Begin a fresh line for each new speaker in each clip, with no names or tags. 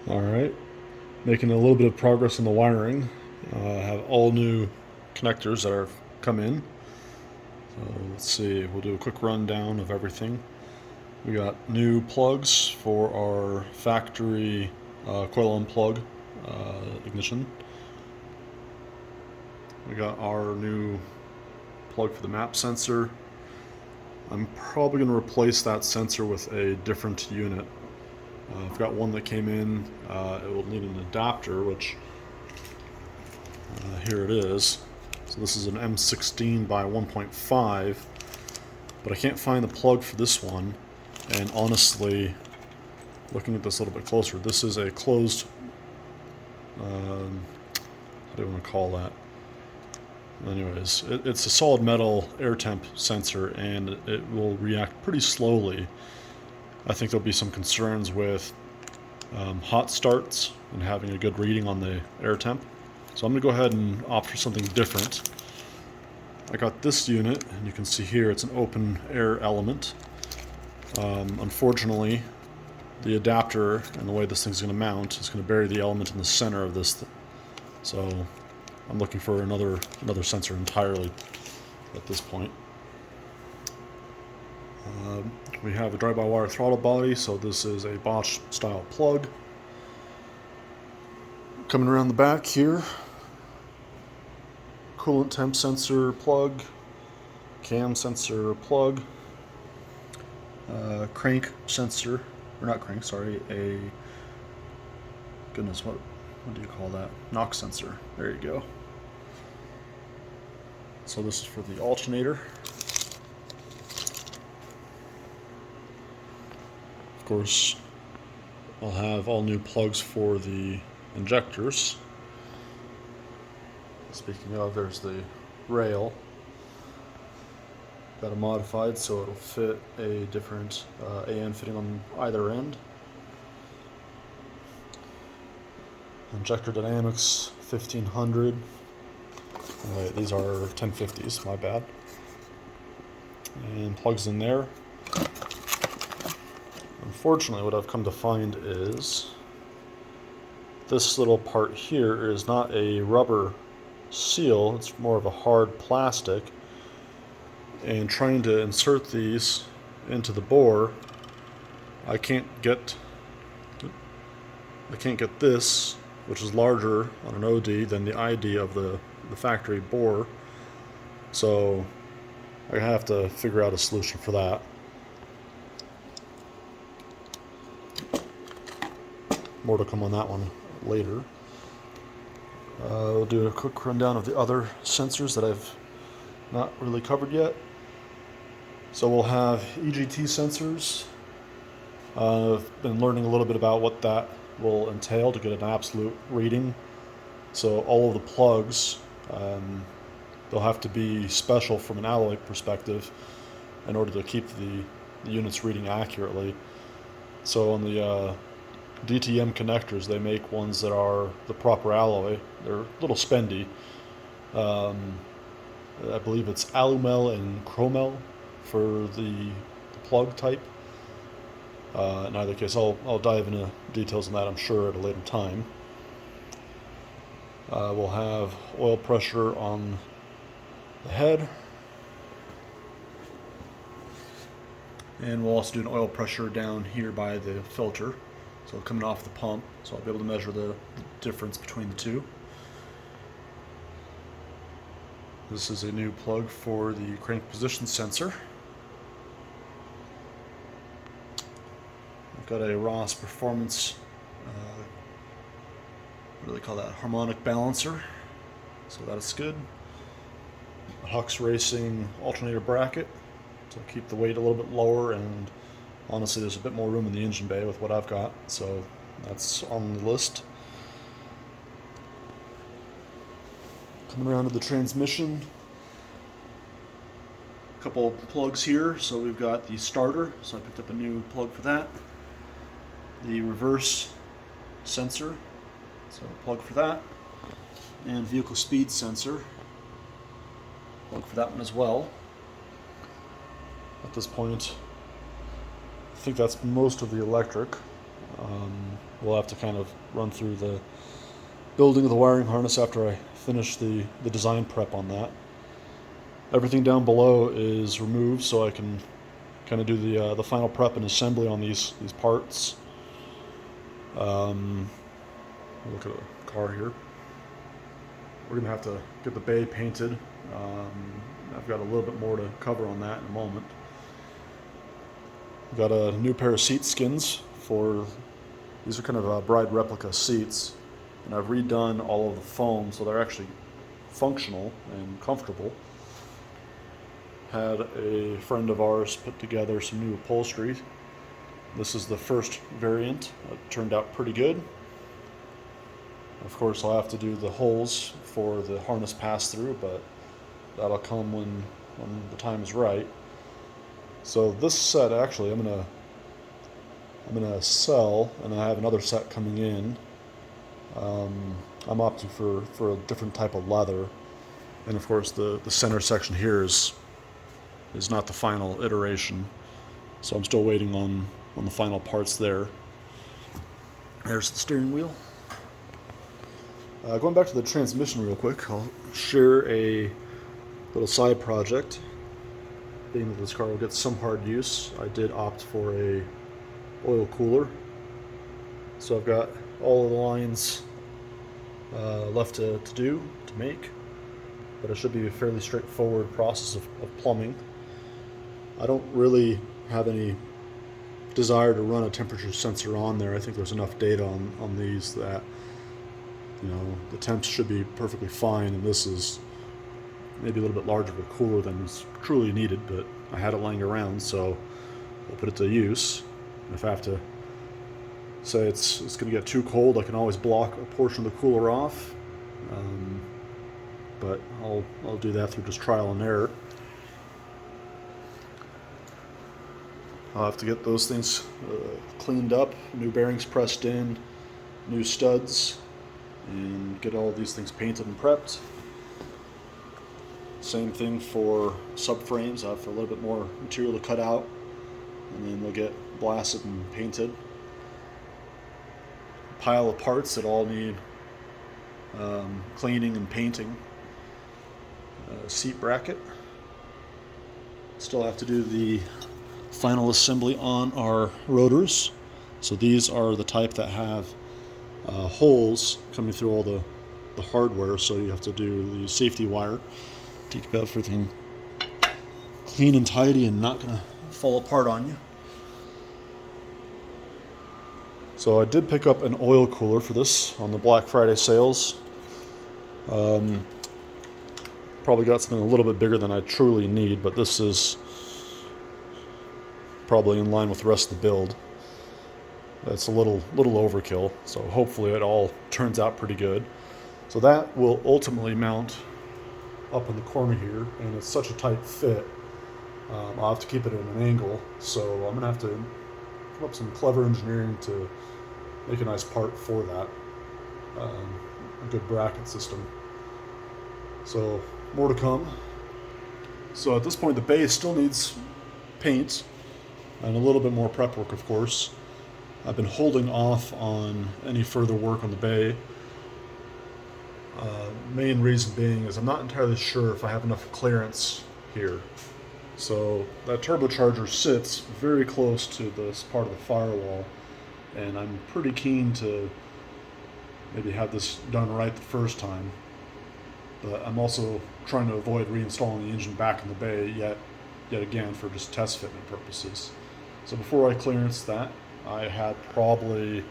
Alright, making a little bit of progress on the wiring. Have all new connectors that have come in. So let's see, we'll do a quick rundown of everything. We got new plugs for our factory coil unplug ignition. We got our new plug for the map sensor. I'm probably going to replace that sensor with a different unit. I've got one that came in. It will need an adapter, which here it is. So this is an M16 by 1.5, but I can't find the plug for this one. And honestly, looking at this a little bit closer, this is a closed, how do you want to call that? Anyways, it's a solid metal air temp sensor, and it will react pretty slowly. I think there'll be some concerns with hot starts and having a good reading on the air temp. So I'm going to go ahead and opt for something different. I got this unit, and you can see here it's an open air element. Unfortunately, the adapter and the way this thing's going to mount is going to bury the element in the center of this. So I'm looking for another sensor entirely at this point. We have a drive-by-wire throttle body, so this is a Bosch style plug. Coming around the back here, coolant temp sensor plug, cam sensor plug, crank sensor, or not crank, sorry, goodness, what do you call that? Knock sensor, there you go. So this is for the alternator. Of course, I'll have all new plugs for the injectors. Speaking of, there's the rail. Got it modified so it'll fit a different AN fitting on either end. Injector dynamics 1500. Wait, these are 1050s, my bad. And plugs in there. Unfortunately, what I've come to find is this little part here is not a rubber seal, it's more of a hard plastic. And trying to insert these into the bore, I can't get this, which is larger on an OD than the ID of the factory bore. So I have to figure out a solution for that. More to come on that one later. We'll do a quick rundown of the other sensors that I've not really covered yet. So we'll have EGT sensors. I've been learning a little bit about what that will entail to get an absolute reading. So all of the plugs, they'll have to be special from an alloy perspective in order to keep the units reading accurately. So on the DTM connectors, they make ones that are the proper alloy. They're a little spendy. I believe it's alumel and chromel for the plug type. In either case, I'll dive into details on that, I'm sure, at a later time. We'll have oil pressure on the head. And we'll also do an oil pressure down here by the filter. So coming off the pump, so I'll be able to measure the difference between the two. This is a new plug for the crank position sensor. I've got a Ross Performance, what do they call that, harmonic balancer, so that's good. A Hux Racing alternator bracket to keep the weight a little bit lower, and honestly there's a bit more room in the engine bay with what I've got, so that's on the list. Coming around to the transmission, a couple plugs here. So we've got the starter, so I picked up a new plug for that. The reverse sensor, so a plug for that. And vehicle speed sensor, plug for that one as well. At this point, I think that's most of the electric. we'll have to kind of run through the building of the wiring harness after I finish the design prep on that. Everything down below is removed so I can kind of do the final prep and assembly on these parts. Look at the car here. We're going to have to get the bay painted. I've got a little bit more to cover on that in a moment. Got a new pair of seat skins for, these are kind of bride replica seats, and I've redone all of the foam so they're actually functional and comfortable. Had a friend of ours put together some new upholstery. This is the first variant. It turned out pretty good. Of course, I'll have to do the holes for the harness pass-through, but that'll come when the time is right. So this set, actually, I'm gonna sell, and I have another set coming in. I'm opting for a different type of leather, and of course the center section here is not the final iteration, so I'm still waiting on the final parts there. There's the steering wheel. Going back to the transmission real quick, I'll share a little side project. Being that this car will get some hard use, I did opt for a oil cooler. So I've got all of the lines left to make, but it should be a fairly straightforward process of plumbing. I don't really have any desire to run a temperature sensor on there. I think there's enough data on these that, you know, the temps should be perfectly fine, and this is maybe a little bit larger of a cooler than is truly needed, but I had it laying around, so I'll put it to use. And if I have to say it's going to get too cold, I can always block a portion of the cooler off, but I'll do that through just trial and error. I'll have to get those things cleaned up, new bearings pressed in, new studs, and get all these things painted and prepped. Same thing for subframes. I have a little bit more material to cut out, and then they'll get blasted and painted. Pile of parts that all need cleaning and painting. Seat bracket. Still have to do the final assembly on our rotors. So these are the type that have holes coming through all the hardware, so you have to do the safety wire to keep everything clean and tidy and not going to fall apart on you. So I did pick up an oil cooler for this on the Black Friday sales. Probably got something a little bit bigger than I truly need, but this is probably in line with the rest of the build. That's a little overkill, so hopefully it all turns out pretty good. So that will ultimately mount up in the corner here, and it's such a tight fit, I'll have to keep it at an angle, so I'm going to have to come up with some clever engineering to make a nice part for that, a good bracket system. So more to come. So at this point the base still needs paint and a little bit more prep work, of course. I've been holding off on any further work on the bay. Main reason being is I'm not entirely sure if I have enough clearance here. So that turbocharger sits very close to this part of the firewall, and I'm pretty keen to maybe have this done right the first time. But I'm also trying to avoid reinstalling the engine back in the bay yet again for just test fitment purposes. So before I clearance that, I had probably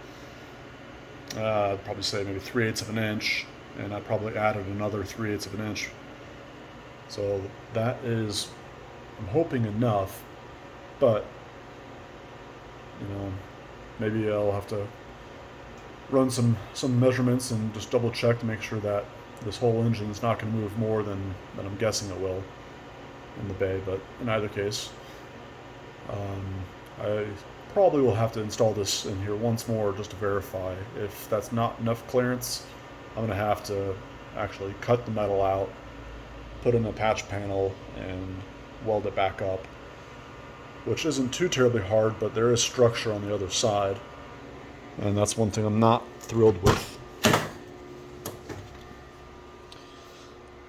say maybe 3/8 of an inch, and I probably added another 3/8 of an inch. So that is, I'm hoping, enough, but you know, maybe I'll have to run some measurements and just double check to make sure that this whole engine is not going to move more than I'm guessing it will in the bay. But in either case, I probably will have to install this in here once more just to verify. If that's not enough clearance, I'm going to have to actually cut the metal out, put in a patch panel, and weld it back up, which isn't too terribly hard, but there is structure on the other side. And that's one thing I'm not thrilled with.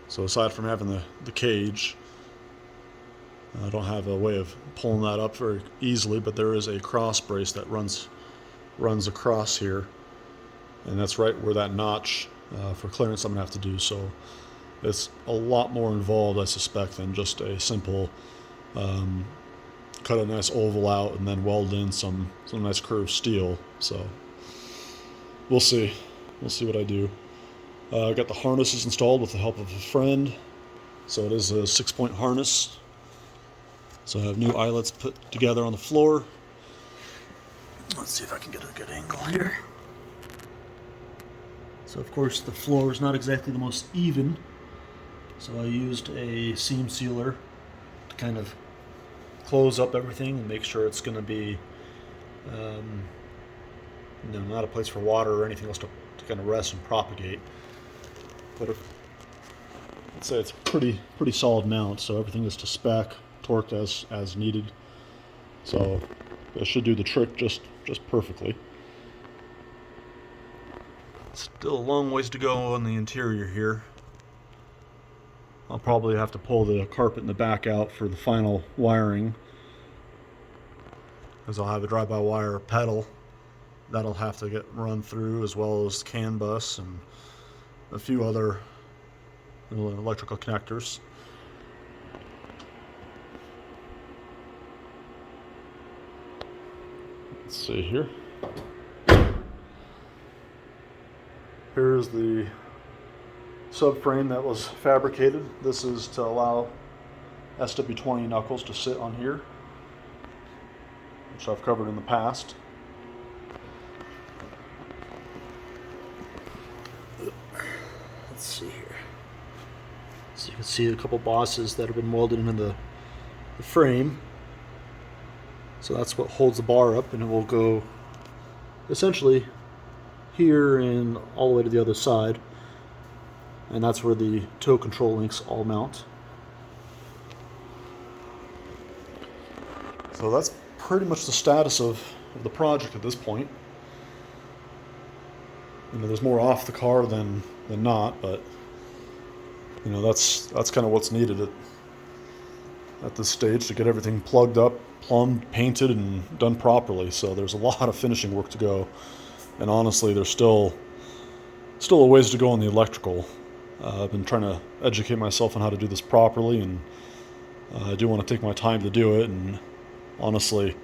So aside from having the cage, I don't have a way of pulling that up very easily, but there is a cross brace that runs across here, and that's right where that notch for clearance I'm going to have to do. So it's a lot more involved, I suspect, than just a simple cut a nice oval out and then weld in some nice curved steel. So we'll see. We'll see what I do. I got the harnesses installed with the help of a friend. So it is a 6-point harness. So I have new eyelets put together on the floor. Let's see if I can get a good angle here. So of course the floor is not exactly the most even. So I used a seam sealer to kind of close up everything and make sure it's going to be not a place for water or anything else to kind of rest and propagate. But I'd say it's a pretty solid mount, so everything is to spec, torqued as needed. So it should do the trick just perfectly. Still a long ways to go on the interior here. I'll probably have to pull the carpet in the back out for the final wiring, because I'll have a drive-by-wire pedal that'll have to get run through, as well as CAN bus and a few other electrical connectors. Let's see here. Here's the subframe that was fabricated. This is to allow SW20 knuckles to sit on here, which I've covered in the past. Let's see here. So you can see a couple bosses that have been welded into the frame. So that's what holds the bar up, and it will go essentially here and all the way to the other side. And that's where the tow control links all mount. So that's pretty much the status of the project at this point. There's more off the car than not, but that's kind of what's needed at this stage to get everything plugged up, plumbed, painted, and done properly. So there's a lot of finishing work to go, and honestly, there's still a ways to go on the electrical. I've been trying to educate myself on how to do this properly, and I do want to take my time to do it. And honestly,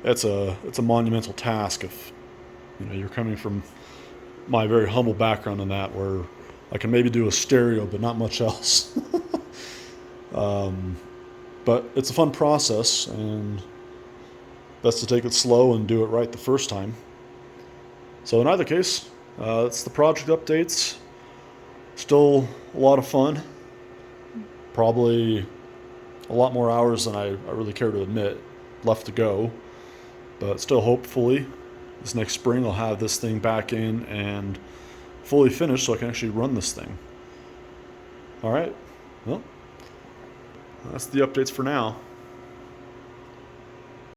it's a monumental task if you're coming from my very humble background in that, where I can maybe do a stereo but not much else. But it's a fun process, and best to take it slow and do it right the first time. So in either case, it's the project updates. Still a lot of fun. Probably a lot more hours than I really care to admit left to go. But still, hopefully, this next spring I'll have this thing back in and fully finished so I can actually run this thing. Alright, well, that's the updates for now.